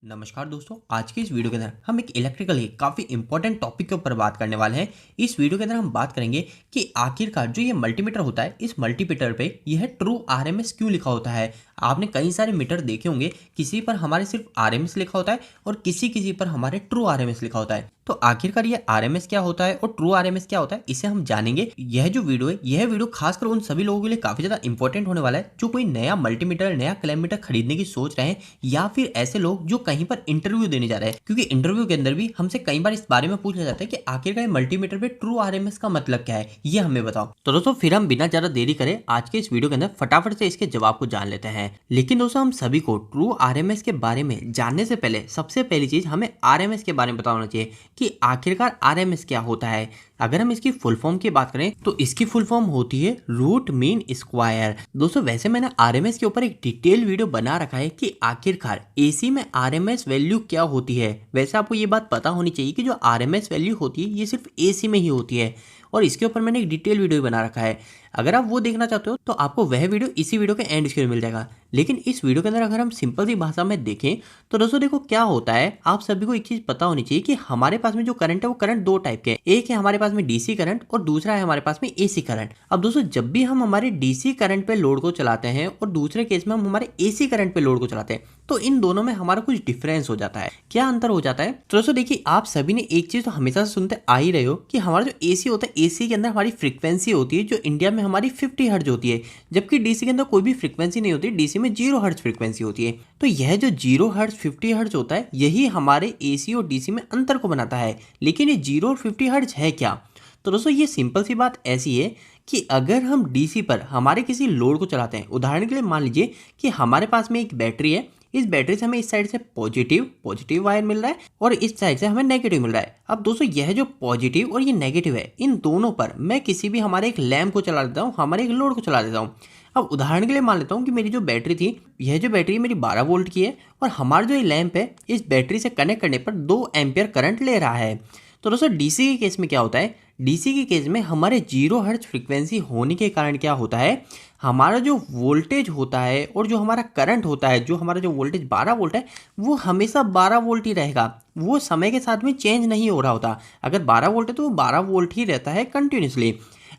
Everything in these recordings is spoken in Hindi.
नमस्कार दोस्तों, आज की इस वीडियो के अंदर हम एक इलेक्ट्रिकल ही काफ़ी इंपॉर्टेंट टॉपिक के ऊपर बात करने वाले हैं। इस वीडियो के अंदर हम बात करेंगे कि आखिरकार जो ये मल्टीमीटर होता है, इस मल्टीमीटर पे यह ट्रू आरएमएस क्यों लिखा होता है। आपने कई सारे मीटर देखे होंगे, किसी पर हमारे सिर्फ आरएमएस लिखा होता है और किसी किसी पर हमारे ट्रू आरएमएस लिखा होता है। तो आखिरकार ये आरएमएस क्या होता है और ट्रू आरएमएस क्या होता है, इसे हम जानेंगे। यह जो वीडियो है, यह वीडियो खासकर उन सभी लोगों के लिए काफ़ी ज़्यादा इंपॉर्टेंट होने वाला है जो कोई नया मल्टीमीटर, नया क्लैममीटर खरीदने की सोच रहे हैं, या फिर ऐसे लोग जो कहीं पर इंटरव्यू देने जा रहे हैं। क्योंकि इंटरव्यू के अंदर भी हमसे कई बार इस बारे में पूछा जाता है कि आखिरकार मल्टीमीटर पे ट्रू आरएमएस का मतलब क्या है, ये हमें बताओ। तो दोस्तों फिर हम बिना ज़्यादा देरी करे आज के इस वीडियो के अंदर फटाफट से इसके जवाब को जान लेते हैं। लेकिन दोस्तों हम सभी को ट्रू आरएमएस के बारे में जानने से पहले सबसे पहली चीज हमें आरएमएस के बारे में पता होना चाहिए कि आखिरकार आरएमएस क्या होता है। अगर हम इसकी फुल फॉर्म की बात करें तो इसकी फुल फॉर्म होती है रूट मीन स्क्वायर। दोस्तों वैसे मैंने आरएमएस के ऊपर एक डिटेल वीडियो बना रखा है कि आखिरकार एसी में आरएमएस वैल्यू क्या होती है। वैसे आपको ये बात पता होनी चाहिए कि जो आरएमएस वैल्यू होती है ये सिर्फ एसी में ही होती है, और इसके ऊपर मैंने एक डिटेल वीडियो बना रखा है। अगर आप वो देखना चाहते हो तो आपको वह वीडियो इसी वीडियो के एंड स्क्रीन में मिल जाएगा। लेकिन इस वीडियो के अंदर अगर हम सिंपल सी भाषा में देखें तो दोस्तों देखो क्या होता है, आप सभी को एक चीज पता होनी चाहिए कि हमारे पास में जो करंट है वो करंट दो टाइप के हैं। एक है हमारे पास में डीसी करंट और दूसरा है हमारे पास में एसी करंट। अब दोस्तों जब भी हम हमारे डीसी करंट पे लोड को चलाते हैं और दूसरे केस में हम हमारे एसी करंट पे लोड को चलाते हैं तो इन दोनों में हमारा कुछ डिफरेंस हो जाता है। क्या अंतर हो जाता है? तो दोस्तों देखिए, आप सभी ने एक चीज तो हमेशा से सुनते आ ही रहे हो कि हमारा जो एसी होता है, एसी के अंदर हमारी फ्रीक्वेंसी होती है जो इंडिया में हमारी 50 हर्ट्ज होती है, जबकि डीसी के अंदर कोई भी फ्रीक्वेंसी नहीं होती, डीसी में 0 हर्ट्ज फ्रीक्वेंसी होती है। तो यह जो 0 हर्ट्ज 50 हर्ट्ज होता है यही हमारे एसी और डीसी में अंतर को बनाता है। लेकिन ये 0 और 50 हर्ट्ज है क्या? तो दोस्तों ये सिंपल सी बात ऐसी है कि अगर हम डीसी पर हमारे किसी लोड को चलाते हैं, उदाहरण के लिए मान लीजिए कि हमारे पास में एक बैटरी है, इस बैटरी से हमें इस साइड से पॉजिटिव वायर मिल रहा है और इस साइड से हमें नेगेटिव मिल रहा है। अब दोस्तों यह जो पॉजिटिव और ये नेगेटिव है, इन दोनों पर मैं किसी भी हमारे एक लैंप को चला देता हूँ, हमारे एक लोड को चला देता हूँ। अब उदाहरण के लिए मान लेता हूँ कि मेरी जो बैटरी थी, यह जो बैटरी मेरी 12 वोल्ट की है और हमारा जो ये लैंप है इस बैटरी से कनेक्ट करने पर 2 एम्पियर करंट ले रहा है। तो दोस्तों डीसी के केस में क्या होता है, डीसी के केस में हमारे 0 हर्ट्ज फ्रीक्वेंसी होने के कारण क्या होता है, हमारा जो वोल्टेज होता है और जो हमारा करंट होता है, जो हमारा जो वोल्टेज 12 वोल्ट है वो हमेशा 12 वोल्ट ही रहेगा, वो समय के साथ में चेंज नहीं हो रहा होता। अगर 12 वोल्ट है तो वो 12 वोल्ट ही रहता है कंटिन्यूसली।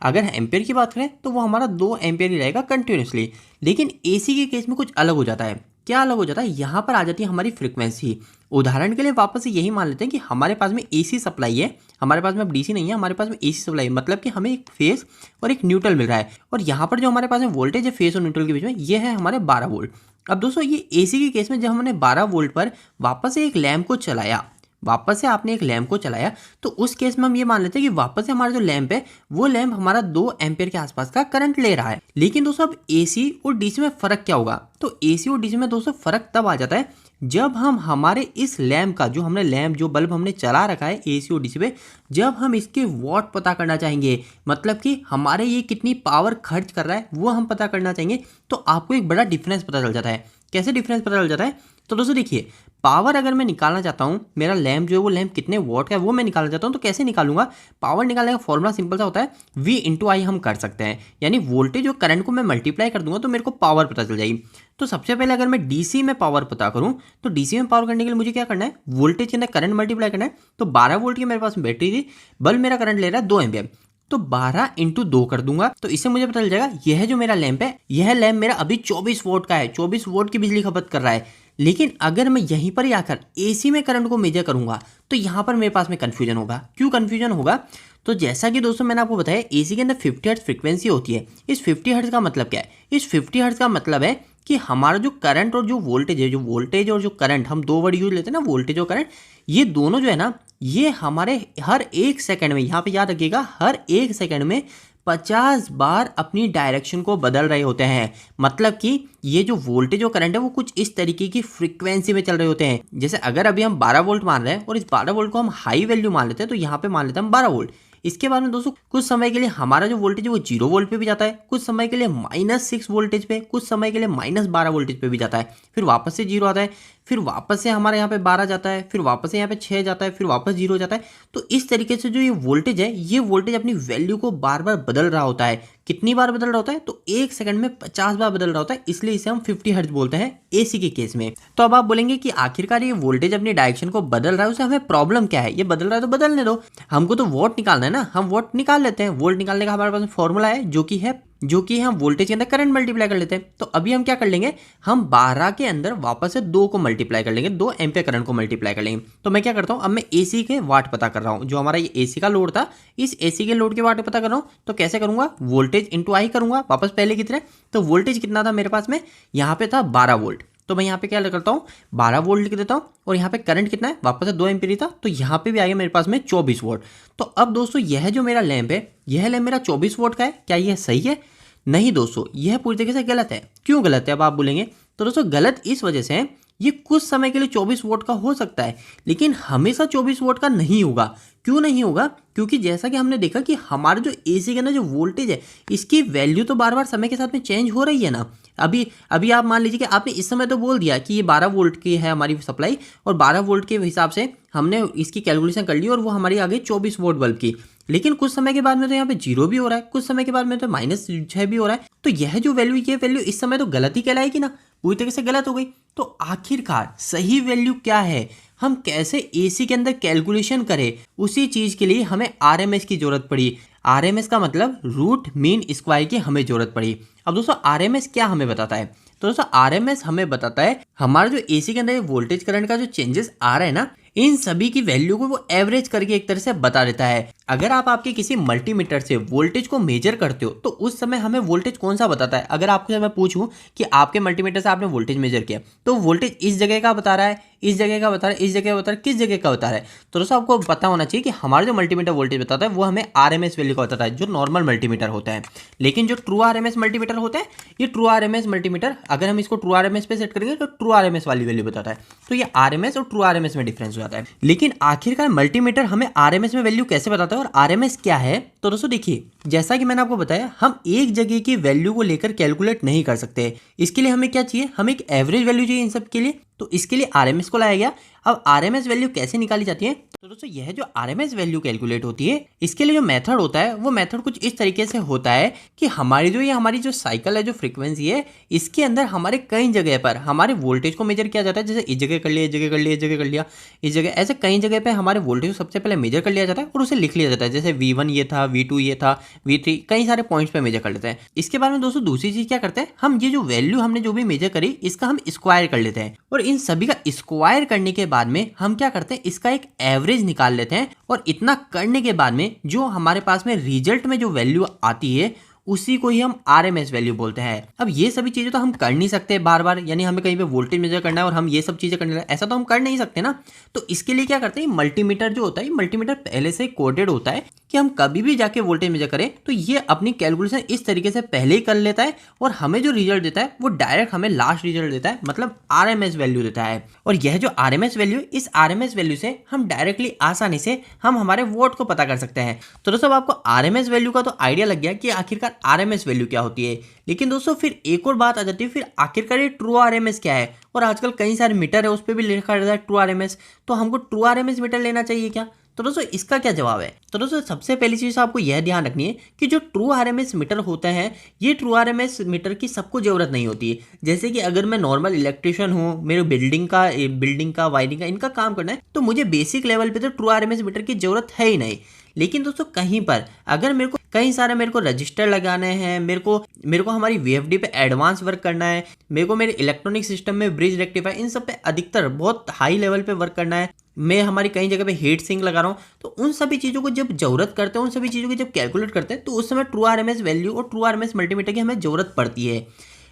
अगर एम्पियर की बात करें तो वो हमारा 2 एम्पियर ही रहेगा कंटिन्यूसली। लेकिन एसी के केस में कुछ अलग हो जाता है। क्या अलग हो जाता है? यहाँ पर आ जाती है हमारी फ्रीक्वेंसी। उदाहरण के लिए वापस से यही मान लेते हैं कि हमारे पास में एसी सप्लाई है, हमारे पास में अब डीसी नहीं है, हमारे पास में एसी सप्लाई है, मतलब कि हमें एक फेस और एक न्यूट्रल मिल रहा है। और यहाँ पर जो हमारे पास में वोल्टेज है फेस और न्यूट्रल के बीच में, ये है हमारे 12 वोल्ट। अब दोस्तों ये एसी के केस में जब हमने 12 वोल्ट पर वापस से एक लैंप को चलाया, वापस से आपने एक लैंप को चलाया, तो उस केस में हम ये मान लेते हैं कि वापस से हमारा जो लैंप है वो लैंप हमारा 2 एम्पियर के आसपास का करंट ले रहा है। लेकिन दोस्तों अब एसी और डीसी में फर्क क्या होगा? तो एसी और डीसी में दोस्तों फर्क तब आ जाता है जब हम हमारे इस लैंप का, जो हमने लैंप जो बल्ब हमने चला रखा है एसी और डीसी पे, जब हम इसके वॉट पता करना चाहेंगे, मतलब कि हमारे ये कितनी पावर खर्च कर रहा है वो हम पता करना चाहेंगे, तो आपको एक बड़ा डिफरेंस पता चल जाता है। कैसे डिफरेंस पता चल जाता है? तो दोस्तों देखिए, पावर अगर मैं निकालना चाहता हूँ, मेरा लैंप जो है वो लैंप कितने वॉट का है वो मैं निकालना चाहता हूँ, तो कैसे निकालूंगा? पावर निकालने का फॉर्मूला सिंपल सा होता है, V इंटू आई हम कर सकते हैं। यानी वोल्टेज और करंट को मैं मल्टीप्लाई कर दूंगा तो मेरे को पावर पता चल जाएगी। तो सबसे पहले अगर मैं डीसी में पावर पता करूं तो डीसी में पावर करने के लिए मुझे क्या करना है, वोल्टेज के अंदर करंट मल्टीप्लाई करना है। तो 12 वोल्ट की मेरे पास बैटरी थी, बल्ब मेरा करंट ले रहा है 2 एम्पियर, तो 12 इंटू 2 कर दूंगा, तो इससे मुझे पता चल जाएगा यह जो मेरा लैंप है, यह लैंप मेरा अभी 24 वोल्ट का है, 24 वोल्ट की बिजली खपत कर रहा है। लेकिन अगर मैं यहीं पर ही आकर एसी में करंट को मेजर करूंगा तो यहां पर मेरे पास में कंफ्यूजन होगा। क्यों कंफ्यूजन होगा? तो जैसा कि दोस्तों मैंने आपको बताया एसी के अंदर 50 हर्ट्ज फ्रीक्वेंसी होती है। इस 50 हर्ट्ज का मतलब क्या है? इस 50 हर्ट्ज का मतलब है कि हमारा जो करंट और जो वोल्टेज है, जो वोल्टेज और जो करंट, हम 2 वर्ड यूज लेते हैं ना, वोल्टेज और करंट, ये दोनों जो है ना, ये हमारे हर 1 सेकंड में, यहाँ पे याद रखिएगा, हर 1 सेकंड में 50 बार अपनी डायरेक्शन को बदल रहे होते हैं। मतलब कि ये जो वोल्टेज और करंट है वो कुछ इस तरीके की फ्रीक्वेंसी में चल रहे होते हैं। जैसे अगर अभी हम 12 वोल्ट मान रहे हैं और इस 12 वोल्ट को हम हाई वैल्यू मान लेते हैं, तो यहाँ पे मान लेते हैं हम 12 वोल्ट। इसके बाद में दोस्तों कुछ समय के लिए हमारा जो वोल्टेज है वो 0 वोल्ट पे भी जाता है, कुछ समय के लिए -6 वोल्टेज पे, कुछ समय के लिए -12 वोल्टेज पे भी जाता है, फिर वापस से 0 आता है, फिर वापस से हमारे यहाँ पे 12 जाता है, फिर वापस से यहाँ पे 6 जाता है, फिर वापस 0 जाता है। तो इस तरीके से जो ये वोल्टेज है, ये वोल्टेज अपनी वैल्यू को बार बार बदल रहा होता है। कितनी बार बदल रहा होता है? तो 1 सेकंड में 50 बार बदल रहा होता है, इसलिए इसे हम 50 हर्ट्ज बोलते हैं एसी के केस में। तो अब आप बोलेंगे कि आखिरकार ये वोल्टेज अपनी डायरेक्शन को बदल रहा है, उसे हमें प्रॉब्लम क्या है? ये बदल रहा है तो बदलने दो, हमको तो वोल्ट निकालना है ना, हम वोल्ट निकाल लेते हैं। वोल्ट निकालने का हमारे पास फॉर्मूला है जो कि हम वोल्टेज के अंदर करंट मल्टीप्लाई कर लेते हैं। तो अभी हम क्या कर लेंगे, हम 12 के अंदर वापस से 2 को मल्टीप्लाई कर लेंगे, 2 एम्पीयर करंट को मल्टीप्लाई कर लेंगे। तो मैं क्या करता हूँ, अब मैं एसी के वाट पता कर रहा हूँ। जो हमारा ये एसी का लोड था, इस एसी के लोड के वाट पता कर रहा हूँ। तो कैसे करूंगा, वोल्टेज इंटू आई करूंगा, वापस पहले की तरह। तो वोल्टेज कितना था मेरे पास में, यहाँ पे था 12 वोल्ट। तो मैं यहाँ पे क्या करता हूँ, 12 वोल्ट लिख देता हूँ। और यहाँ पे करंट कितना है, वापस से 2 एम्पीयर था, तो यहाँ पे भी आ गया मेरे पास में 24 वोल्ट। तो अब दोस्तों यह जो मेरा लैंप है, यह लैंप मेरा 24 वोल्ट का है। क्या यह सही है? नहीं दोस्तों, यह पूरी तरीके से गलत है। क्यों गलत है, अब आप बोलेंगे। तो दोस्तों गलत इस वजह से है, ये कुछ समय के लिए 24 वोल्ट का हो सकता है, लेकिन हमेशा 24 वोल्ट का नहीं होगा। क्यों नहीं होगा? क्योंकि जैसा कि हमने देखा कि हमारे जो एसी के अंदर जो वोल्टेज है, इसकी वैल्यू तो बार बार समय के साथ में चेंज हो रही है ना। अभी आप मान लीजिए कि आपने इस समय तो बोल दिया कि ये 12 वोल्ट की है हमारी सप्लाई, और 12 वोल्ट के हिसाब से हमने इसकी कैलकुलेशन कर ली, और वो हमारी आ गई 24 वोल्ट बल्ब की। लेकिन कुछ समय के बाद में तो यहाँ पे 0 भी हो रहा है, कुछ समय के बाद में तो -6 भी हो रहा है। तो यह जो वैल्यू, ये वैल्यू इस समय तो गलत ही कहलाएगी ना, पूरी तरीके से गलत हो गई। तो आखिरकार सही वैल्यू क्या है, हम कैसे एसी के अंदर कैलकुलेशन करें, उसी चीज के लिए हमें आरएमएस की जरूरत पड़ी। आरएमएस का मतलब रूट मीन स्क्वायर की हमें जरूरत पड़ी। अब दोस्तों आरएमएस क्या हमें बताता है? तो दोस्तों आरएमएस हमें बताता है हमारा जो एसी के अंदर वोल्टेज करंट का जो चेंजेस आ रहा है ना, इन सभी की वैल्यू को वो एवरेज करके एक तरह से बता देता है। अगर आप आपके किसी मल्टीमीटर से वोल्टेज को मेजर करते हो, तो उस समय हमें वोल्टेज कौन सा बताता है? अगर आपसे मैं पूछूं कि आपके मल्टीमीटर से आपने वोल्टेज मेजर किया, तो वोल्टेज इस जगह का बता रहा है, इस जगह का बता रहा है, इस जगह बता रहा है, किस जगह का बता रहा है? तो दोस्तों आपको पता होना चाहिए कि हमारा जो मल्टीमीटर वोल्टेज बताता है, वो हमें आरएमएस वैल्यू का बताता है, जो नॉर्मल मल्टीमीटर होता है। लेकिन जो ट्रू आरएमएस मल्टीमीटर होता है, ये ट्रू आरएमएस मल्टीमीटर, अगर हम इसको ट्रू आरएमएस पे सेट करेंगे तो ट्रू आरएमएस वाली वैल्यू बताता है। तो ये आरएमएस और ट्रू आरएमएस में डिफरेंस हो जाता है। लेकिन आखिरकार मल्टीमीटर हमें आरएमएस में वैल्यू कैसे बताता है, और आरएमएस क्या है? तो दोस्तों देखिए, जैसा कि मैंने आपको बताया, हम एक जगह की वैल्यू को लेकर कैलकुलेट नहीं कर सकते। इसके लिए हमें क्या चाहिए, हमें एक एवरेज वैल्यू चाहिए इन सब के लिए। तो इसके लिए आरएमएस को लाया गया। अब आरएमएस वैल्यू कैसे निकाली जाती है? तो दोस्तों यह जो आरएमएस वैल्यू कैलकुलेट होती है, इसके लिए जो मेथड होता है, वो मेथड कुछ इस तरीके से होता है कि हमारी जो साइकिल है, जो फ्रीक्वेंसी है, इसके अंदर हमारे कई जगह पर हमारे वोल्टेज को मेजर किया जाता है। जैसे इस जगह कर लिया, इस जगह कर लिया, इस जगह कर लिया, इस जगह, ऐसे कई जगह पे हमारे वोल्टेज को सबसे पहले मेजर कर लिया जाता है और उसे लिख लिया जाता है। जैसे V1 ये था, V2 ये था, V3, कई सारे पॉइंट्स पे मेजर कर लेते हैं। इसके बाद में दोस्तों दूसरी चीज क्या करते हैं, हम ये जो वैल्यू हमने जो भी मेजर करी, इसका हम स्क्वायर कर लेते हैं, और इन सभी का स्क्वायर करने के बाद में हम क्या करते हैं, इसका एक एवरेज निकाल लेते हैं। और इतना करने के बाद में जो हमारे पास में रिजल्ट में जो वैल्यू आती है, उसी को ही हम आरएमएस वैल्यू बोलते हैं। अब ये सभी चीजें तो हम कर नहीं सकते बार बार, यानी हमें कहीं पे वोल्टेज मेजर करना है और हम ये सब चीजें करने लगे, ऐसा तो हम कर नहीं सकते ना। तो इसके लिए क्या करते हैं, मल्टीमीटर जो होता है, मल्टीमीटर पहले से कोडेड होता है कि हम कभी भी जाके वोल्टेज मेजर करें, तो ये अपनी कैलकुलेशन इस तरीके से पहले ही कर लेता है, और हमें जो रिजल्ट देता है वो डायरेक्ट हमें लास्ट रिजल्ट देता है, मतलब आरएमएस वैल्यू देता है। और यह जो आरएमएस वैल्यू, इस आरएमएस वैल्यू से हम डायरेक्टली आसानी से हम हमारे वोट को पता कर सकते हैं। तो दोस्तों आपको आरएमएस वैल्यू का तो आइडिया लग गया कि आखिरकार आरएमएस वैल्यू क्या होती है। लेकिन दोस्तों फिर एक और बात आ जाती है, फिर आखिरकार ये ट्रू आरएमएस क्या है? और आजकल कई सारे मीटर है, उस पर भी लिखा रहता है ट्रू आरएमएस। तो हमको ट्रू आरएमएस मीटर लेना चाहिए क्या? तो दोस्तों इसका क्या जवाब है? तो दोस्तों सबसे पहली चीज आपको यह ध्यान रखनी है कि जो ट्रू आरएमएस मीटर होता है, ये ट्रू आरएमएस मीटर की सबको जरूरत नहीं होती है। जैसे कि अगर मैं नॉर्मल इलेक्ट्रिशियन हूँ, मेरे बिल्डिंग का वायरिंग का इनका काम करना है, तो मुझे बेसिक लेवल पे तो ट्रू आरएमएस मीटर की जरूरत है ही नहीं। लेकिन दोस्तों कहीं पर अगर मेरे को कई सारे रजिस्टर लगाने हैं, मेरे को हमारी वीएफडी पे एडवांस वर्क करना है, मेरे को मेरे इलेक्ट्रॉनिक सिस्टम में ब्रिज रेक्टिफायर, इन सब पे अधिकतर बहुत हाई लेवल पे वर्क करना है, मैं हमारी कई जगह पे हीट सिंक लगा रहा हूँ, तो उन सभी चीज़ों को जब जरूरत करते हैं, उन सभी चीज़ों की जब कैलकुलेट करते हैं, तो उस समय ट्रू आरएमएस वैल्यू और ट्रू आरएमएस मल्टीमीटर की हमें जरूरत पड़ती है।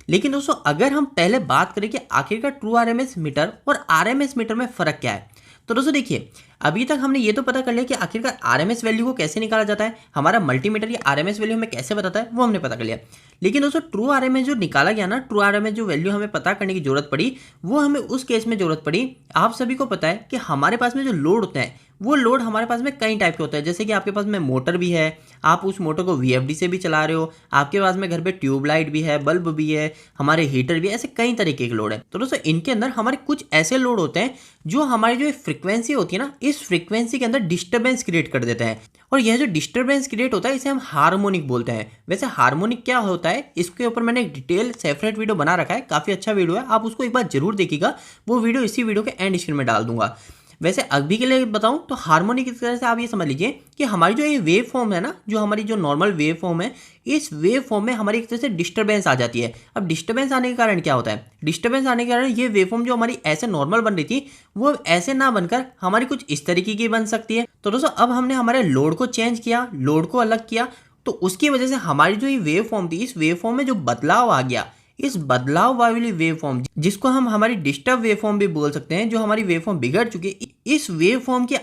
लेकिन दोस्तों अगर हम पहले बात करें कि आखिरकार ट्रू आरएमएस मीटर और आरएमएस मीटर में फ़र्क क्या है, तो दोस्तों देखिए, अभी तक हमने ये तो पता कर लिया कि आखिरकार आरएमएस वैल्यू को कैसे निकाला जाता है, हमारा मल्टीमीटर ये आरएमएस वैल्यू हमें कैसे बताता है वो हमने पता कर लिया। लेकिन दोस्तों ट्रू आरएमएस जो निकाला गया ना, ट्रू आरएमएस जो वैल्यू हमें पता करने की जरूरत पड़ी, वो हमें उस केस में जरूरत पड़ी। आप सभी को पता है कि हमारे पास में जो लोड होते हैं वो लोड हमारे पास में कई टाइप के होते हैं। जैसे कि आपके पास में मोटर भी है, आप उस मोटर को वीएफडी से भी चला रहे हो, आपके पास में घर पे ट्यूबलाइट भी है, बल्ब भी है, हमारे हीटर भी है, ऐसे कई तरीके के लोड है। तो दोस्तों इनके अंदर हमारे कुछ ऐसे लोड होते हैं जो हमारी जो फ्रीक्वेंसी होती है ना, इस फ्रीक्वेंसी के अंदर डिस्टर्बेंस क्रिएट कर देते हैं। और यह जो डिस्टर्बेंस क्रिएट होता है इसे हम हार्मोनिक बोलते हैं। वैसे हार्मोनिक क्या होता है इसके ऊपर मैंने एक डिटेल सेपरेट वीडियो बना रखा है, काफी अच्छा वीडियो है, आप उसको एक बार जरूर देखिएगा। वो वीडियो इसी वीडियो के एंड स्क्रीन में डाल दूंगा। वैसे अभी के लिए बताऊं तो हार्मोनिक इस तरह से आप ये समझ लीजिए कि हमारी जो ये वेव फॉर्म है ना, जो हमारी जो नॉर्मल वेव फॉर्म है, इस वेव फॉर्म में हमारी एक तरह से डिस्टर्बेंस आ जाती है। अब डिस्टर्बेंस आने के कारण क्या होता है, डिस्टर्बेंस आने के कारण ये वेव फॉर्म जो हमारी ऐसे नॉर्मल बन रही थी वो ऐसे ना बनकर हमारी कुछ इस तरीके की बन सकती है। तो दोस्तों अब हमने हमारे लोड को चेंज किया, लोड को अलग किया, तो उसकी वजह से हमारी जो ये वेव फॉर्म थी, इस वेव फॉर्म में जो बदलाव आ गया, इस बदलाव वाली वेव फॉर्म जिसको हम हमारी डिस्टर्ब वेव फॉर्म भी बोल सकते हैं, जो हमारी वेव फॉर्म बिगड़ चुकी है, इस वेव फॉर्म के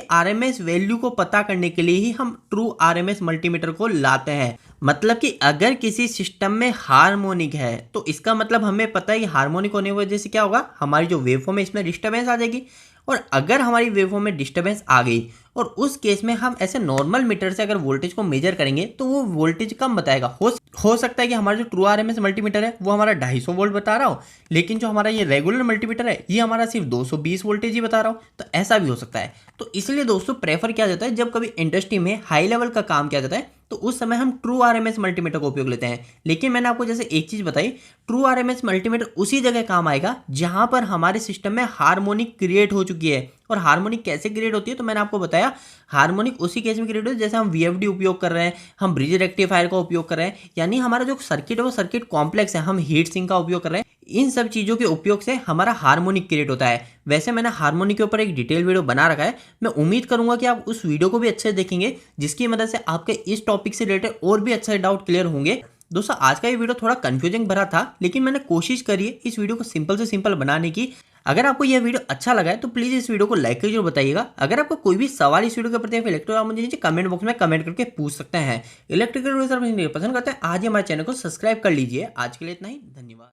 आरएमएस वैल्यू को पता करने के लिए ही हम ट्रू आरएमएस मल्टीमीटर को लाते हैं। मतलब कि अगर किसी सिस्टम में हार्मोनिक है तो इसका मतलब हमें पता है कि हार्मोनिक होने की वजह से क्या होगा, हमारी जो वेव फॉर्म है इसमें डिस्टर्बेंस आ जाएगी। और अगर हमारी वेव फॉर्म में डिस्टर्बेंस आ गई और उस केस में हम ऐसे नॉर्मल मीटर से अगर वोल्टेज को मेजर करेंगे तो वो वोल्टेज कम बताएगा। हो सकता है कि हमारा जो ट्रू आरएमएस मल्टीमीटर है वो हमारा 250 वोल्ट बता रहा हो, लेकिन जो हमारा ये रेगुलर मल्टीमीटर है ये हमारा सिर्फ 220 वोल्टेज ही बता रहा हो। तो ऐसा भी हो सकता है। तो इसलिए दोस्तों प्रेफर किया जाता है जब कभी इंडस्ट्री में हाई लेवल का काम किया जाता है तो उस समय हम ट्रू आरएमएस मल्टीमीटर का उपयोग लेते हैं। लेकिन मैंने आपको जैसे एक चीज बताई, ट्रू आरएमएस मल्टीमीटर उसी जगह काम आएगा जहां पर हमारे सिस्टम में हार्मोनिक क्रिएट हो चुकी है। और हार्मोनिक कैसे क्रिएट होती है तो मैंने आपको बताया, हार्मोनिक उसी केस में क्रिएट होती है जैसे हम वीएफडी उपयोग कर रहे हैं, हम ब्रिज रेक्टिफायर का उपयोग कर रहे हैं, यानी हमारा जो सर्किट है वो सर्किट कॉम्प्लेक्स है, हम हीट सिंक का उपयोग कर रहे हैं। इन सब चीज़ों के उपयोग से हमारा हार्मोनिक क्रिएट होता है। वैसे मैंने हार्मोनिक के ऊपर एक डिटेल वीडियो बना रखा है, मैं उम्मीद करूंगा कि आप उस वीडियो को भी अच्छे से देखेंगे, जिसकी मदद से आपके इस टॉपिक से रिलेटेड और भी अच्छे डाउट क्लियर होंगे। दोस्तों आज का ये वीडियो थोड़ा कंफ्यूजिंग भरा था, लेकिन मैंने कोशिश करी है इस वीडियो को सिंपल से सिंपल बनाने की। अगर आपको यह वीडियो अच्छा लगा है तो प्लीज इस वीडियो को लाइक करके जरूर बताइएगा। अगर आपको कोई भी सवाल इस वीडियो के प्रति इलेक्ट्रिकल आप मुझे नीचे कमेंट बॉक्स में कमेंट करके पूछ सकते हैं। इलेक्ट्रिकल पसंद करते हैं आज ही हमारे चैनल को सब्सक्राइब कर लीजिए। आज के लिए इतना ही, धन्यवाद।